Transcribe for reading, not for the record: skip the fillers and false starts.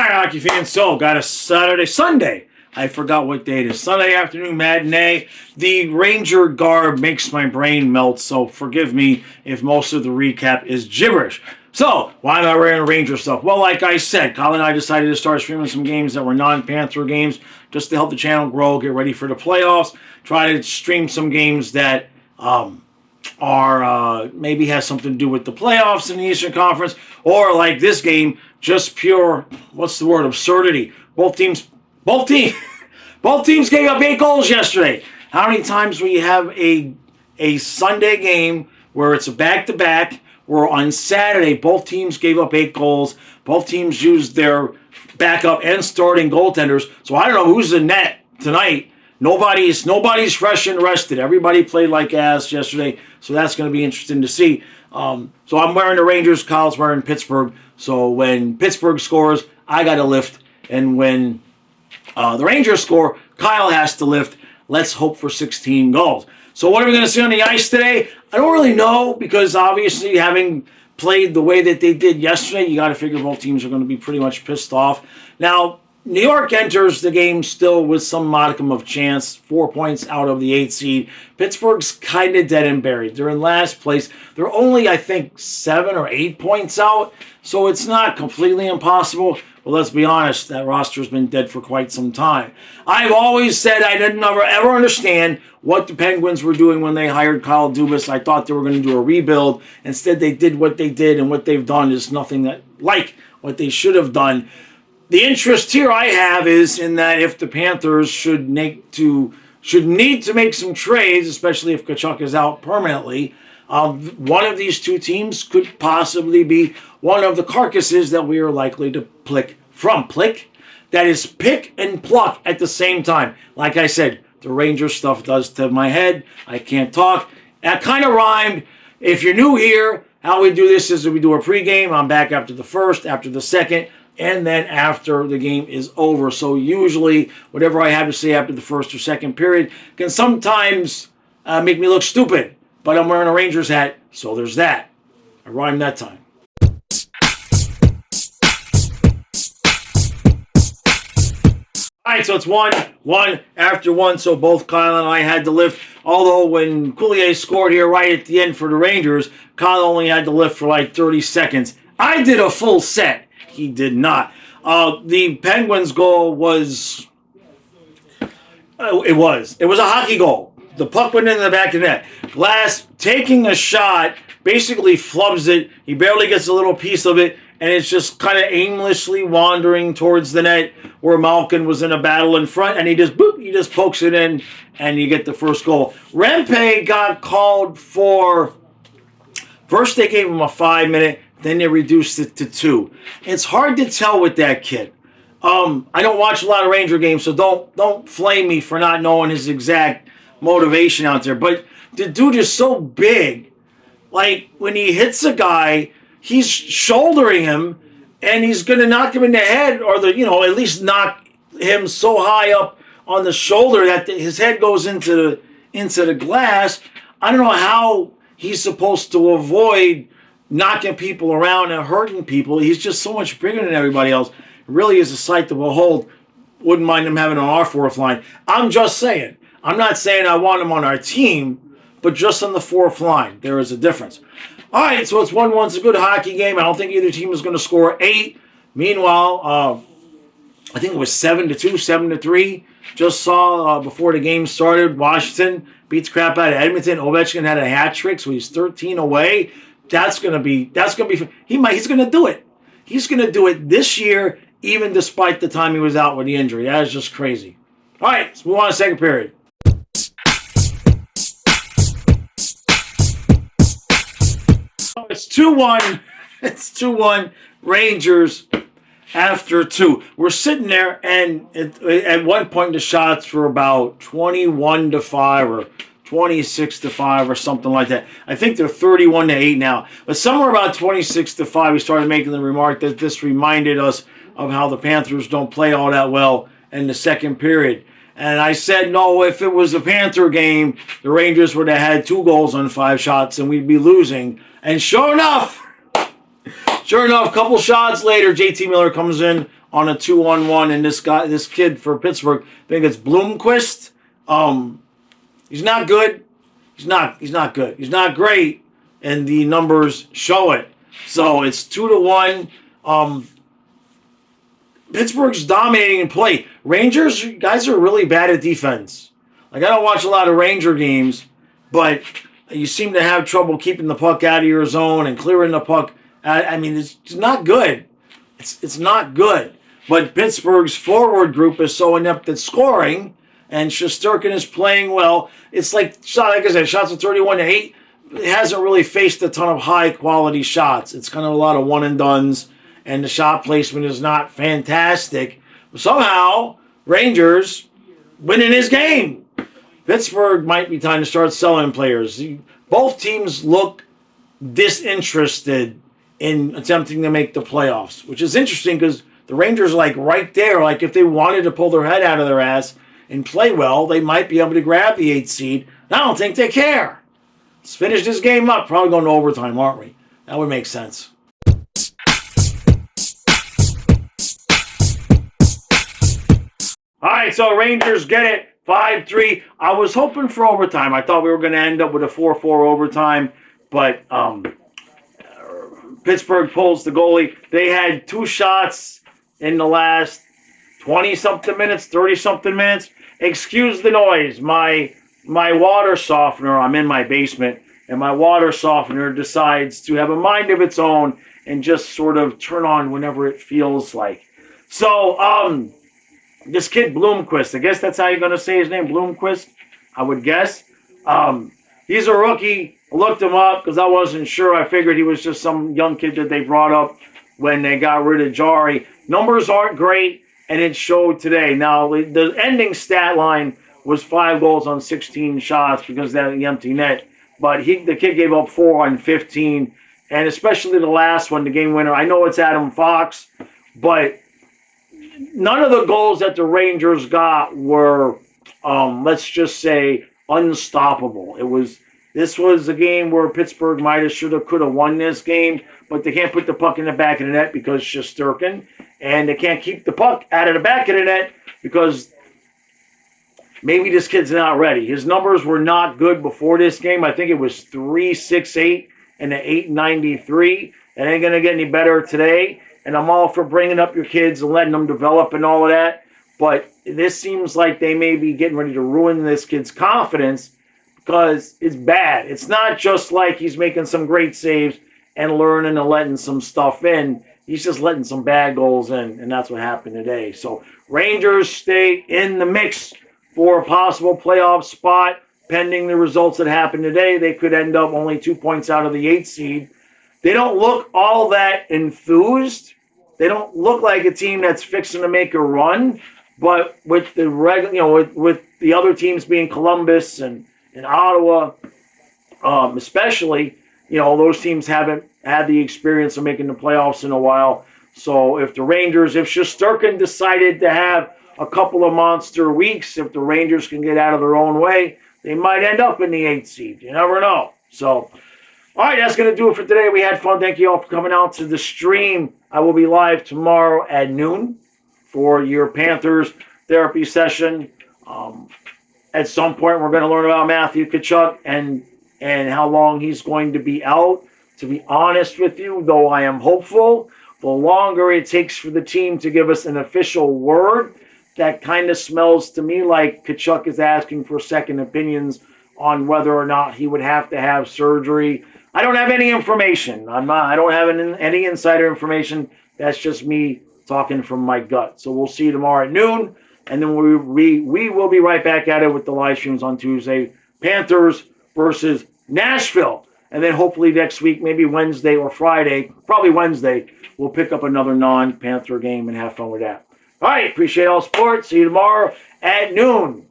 right, hockey fans. So, got a Sunday. I forgot what day it is. Sunday afternoon matinee. The Ranger garb makes my brain melt, so forgive me if most of the recap is gibberish. So, why am I wearing Ranger stuff? Well, like I said, Colin and I decided to start streaming some games that were non-Panther games just to help the channel grow, get ready for the playoffs, try to stream some games that are maybe has something to do with the playoffs in the Eastern Conference, or like this game, just pure, what's the word, absurdity. Both teams gave up 8 goals yesterday. How many times will you have a Sunday game where it's a back-to-back, where on Saturday both teams gave up 8 goals, both teams used their backup and starting goaltenders, so I don't know who's in net tonight. Nobody's fresh and rested. Everybody played like ass yesterday, so that's going to be interesting to see. So I'm wearing the Rangers, Kyle's wearing Pittsburgh, so when Pittsburgh scores, I got to lift, and when the Rangers score, Kyle has to lift. Let's hope for 16 goals. So what are we going to see on the ice today? I don't really know, because obviously having played the way that they did yesterday, you got to figure both teams are going to be pretty much pissed off. Now, New York enters the game still with some modicum of chance, 4 points out of the 8th seed. Pittsburgh's kind of dead and buried. They're in last place. They're only, I think, 7 or 8 points out, so it's not completely impossible. But let's be honest, that roster's been dead for quite some time. I've always said I didn't ever understand what the Penguins were doing when they hired Kyle Dubas. I thought they were going to do a rebuild. Instead, they did what they did, and what they've done is nothing like what they should have done. The interest here I have is in that if the Panthers should need to make some trades, especially if Tkachuk is out permanently, one of these two teams could possibly be one of the carcasses that we are likely to pick from. That is, pick and pluck at the same time. Like I said, the Ranger stuff does to my head. I can't talk. That kind of rhymed. If you're new here, how we do this is we do a pregame. I'm back after the first, after the second, and then after the game is over. So usually, whatever I have to say after the first or second period can sometimes make me look stupid. But I'm wearing a Rangers hat, so there's that. I rhymed that time. All right, so it's one after one, so both Kyle and I had to lift. Although when Coulier scored here right at the end for the Rangers, Kyle only had to lift for like 30 seconds. I did a full set. He did not. The Penguins' goal was... It was a hockey goal. The puck went into the back of the net. Glass taking a shot, basically flubs it. He barely gets a little piece of it, and it's just kind of aimlessly wandering towards the net where Malkin was in a battle in front, and he just pokes it in, and you get the first goal. Rempe got called for... First they gave him a 5-minute, then they reduced it to 2. It's hard to tell with that kid. I don't watch a lot of Ranger games, so don't flame me for not knowing his exact motivation out there. But the dude is so big. Like, when he hits a guy, he's shouldering him, and he's going to knock him in the head, or at least knock him so high up on the shoulder that his head goes into the glass. I don't know how he's supposed to avoid knocking people around and hurting people. He's just so much bigger than everybody else. It really is a sight to behold. Wouldn't mind him having on our fourth line. I'm just saying. I'm not saying I want him on our team, but just on the fourth line. There is a difference. All right, so it's 1-1. It's a good hockey game. I don't think either team is going to score 8. Meanwhile, I think it was 7-2, 7-3. Just saw before the game started, Washington beats crap out of Edmonton. Ovechkin had a hat trick, so he's 13 away. He's going to do it. He's going to do it this year, even despite the time he was out with the injury. That is just crazy. All right, let's move on to second period. It's 2-1. It's 2-1 Rangers after 2. We're sitting there, and at one point the shots were about 21-5 or 26-5 or something like that. I think they're 31-8 now. But somewhere about 26-5, we started making the remark that this reminded us of how the Panthers don't play all that well in the second period. And I said, no, if it was a Panther game, the Rangers would have had 2 goals on 5 shots and we'd be losing. And sure enough, Sure enough, a couple shots later, JT Miller comes in on a 2-on-1, and this kid for Pittsburgh, I think it's Bloomquist. He's not good. He's not good. He's not great, and the numbers show it. So it's 2-1. Pittsburgh's dominating in play. Rangers guys are really bad at defense. Like, I don't watch a lot of Ranger games, but you seem to have trouble keeping the puck out of your zone and clearing the puck. I mean, it's not good. It's not good. But Pittsburgh's forward group is so inept at scoring, and Shesterkin is playing well. It's like I said, shots of 31-8. It hasn't really faced a ton of high-quality shots. It's kind of a lot of one-and-dones, and the shot placement is not fantastic. But somehow, Rangers winning this game. Pittsburgh might be time to start selling players. Both teams look disinterested in attempting to make the playoffs, which is interesting because the Rangers are like right there. Like, if they wanted to pull their head out of their ass and play well, they might be able to grab the 8th seed. I don't think they care. Let's finish this game up. Probably going to overtime, aren't we? That would make sense. All right, so Rangers get it. 5-3. I was hoping for overtime. I thought we were going to end up with a 4-4 overtime, but Pittsburgh pulls the goalie. They had 2 shots in the last 20-something minutes, 30-something minutes. Excuse the noise. My water softener, I'm in my basement, and my water softener decides to have a mind of its own and just sort of turn on whenever it feels like. So, this kid Bloomquist, I guess that's how you're going to say his name, Bloomquist, I would guess. He's a rookie. I looked him up because I wasn't sure. I figured he was just some young kid that they brought up when they got rid of Jari. Numbers aren't great, and it showed today. Now, the ending stat line was 5 goals on 16 shots because of the empty net. But the kid gave up 4 on 15, and especially the last one, the game winner. I know it's Adam Fox, but none of the goals that the Rangers got were, let's just say, unstoppable. This was a game where Pittsburgh might have, should have, could have won this game, but they can't put the puck in the back of the net because Shesterkin, and they can't keep the puck out of the back of the net because maybe this kid's not ready. His numbers were not good before this game. I think it was 3.68 and an 8.93. It ain't going to get any better today. And I'm all for bringing up your kids and letting them develop and all of that. But this seems like they may be getting ready to ruin this kid's confidence because it's bad. It's not just like he's making some great saves and learning and letting some stuff in. He's just letting some bad goals in, and that's what happened today. So Rangers stay in the mix for a possible playoff spot. Pending the results that happened today, they could end up only 2 points out of the 8th seed. They don't look all that enthused. They don't look like a team that's fixing to make a run. But with the with the other teams being Columbus and Ottawa, especially, those teams haven't had the experience of making the playoffs in a while. So if Shesterkin decided to have a couple of monster weeks, if the Rangers can get out of their own way, they might end up in the 8th seed. You never know. So, all right, that's going to do it for today. We had fun. Thank you all for coming out to the stream. I will be live tomorrow at noon for your Panthers therapy session. At some point, we're going to learn about Matthew Tkachuk and how long he's going to be out. To be honest with you, though I am hopeful, the longer it takes for the team to give us an official word, that kind of smells to me like Tkachuk is asking for second opinions on whether or not he would have to have surgery. I don't have any information. I don't have any insider information. That's just me talking from my gut. So we'll see you tomorrow at noon, and then we will be right back at it with the live streams on Tuesday. Panthers versus Nashville. And then hopefully next week, maybe Wednesday or Friday, probably Wednesday, we'll pick up another non-Panther game and have fun with that. All right, appreciate all support. See you tomorrow at noon.